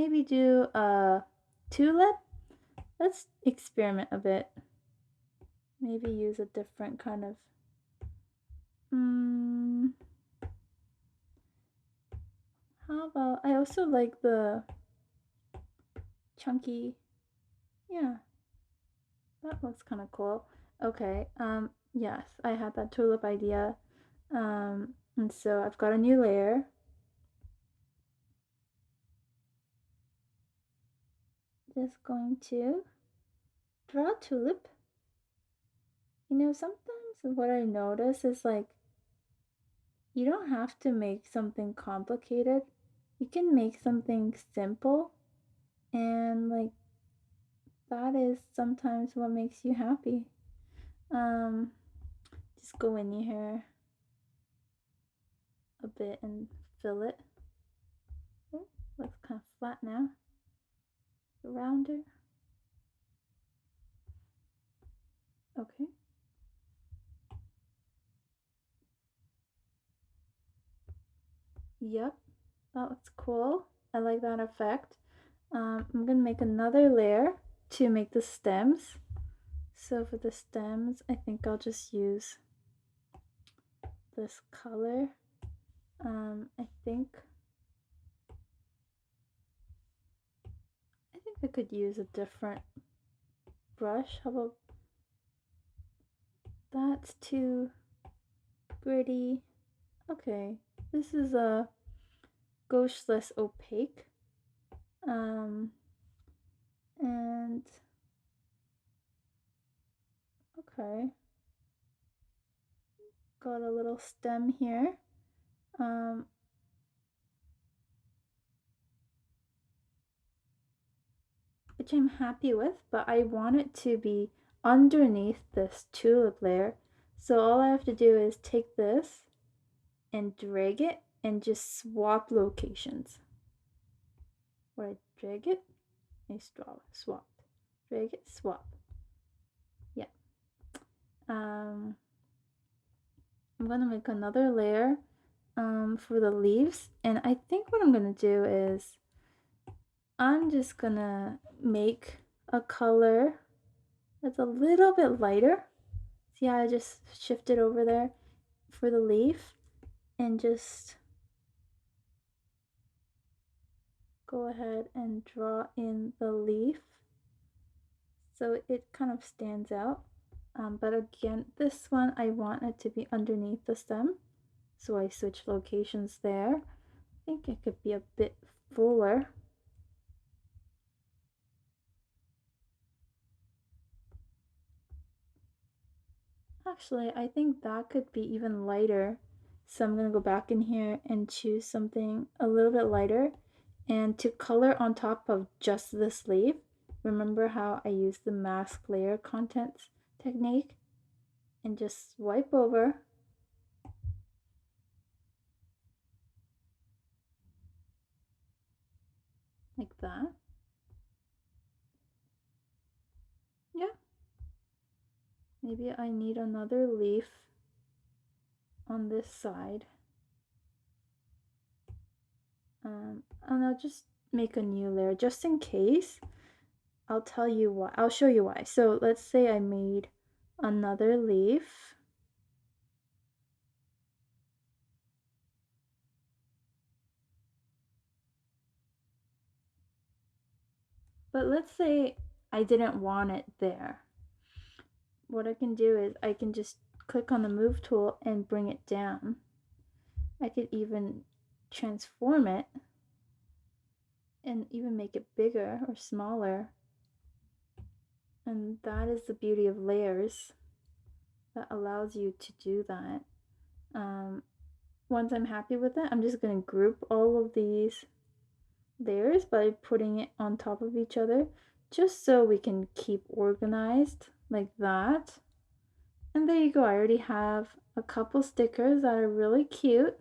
maybe do a tulip. Let's experiment a bit. Maybe use a different kind of how about I also like the chunky. Yeah, that looks kind of cool. Okay. Yes, I had that tulip idea. And so I've got a new layer. Just going to draw a tulip. You know, sometimes what I notice is like you don't have to make something complicated. You can make something simple, and like that is sometimes what makes you happy. Um just go in here a bit and fill it. Oh, looks kind of flat now. Rounder. Okay. Yep, that looks cool. I like that effect. I'm gonna make another layer to make the stems. So for the stems, I think I'll just use this color. I think I could use a different brush. How about that's too gritty? Okay, this is a gauche less opaque. And okay, got a little stem here. Um, which I'm happy with, but I want it to be underneath this tulip layer. So all I have to do is take this and drag it and just swap locations. Where I drag it, I swap. Drag it, swap. Yeah. I'm gonna make another layer for the leaves, and I think what I'm gonna do is I'm just gonna make a color that's a little bit lighter. See how I just shifted over there for the leaf, and just go ahead and draw in the leaf so it kind of stands out. But again, this one I want it to be underneath the stem, so I switch locations there. I think it could be a bit fuller. Actually, I think that could be even lighter. So I'm gonna go back in here and choose something a little bit lighter. And to color on top of just this leaf, remember how I used the mask layer contents technique? And just swipe over. Like that. Yeah. Maybe I need another leaf on this side. And I'll just make a new layer just in case. I'll tell you why. I'll show you why. So let's say I made another leaf. But let's say I didn't want it there. What I can do is I can just click on the move tool and bring it down. I could even transform it and even make it bigger or smaller. And that is the beauty of layers that allows you to do that. Once I'm happy with it, I'm just going to group all of these layers by putting it on top of each other just so we can keep organized like that. And there you go. I already have a couple stickers that are really cute.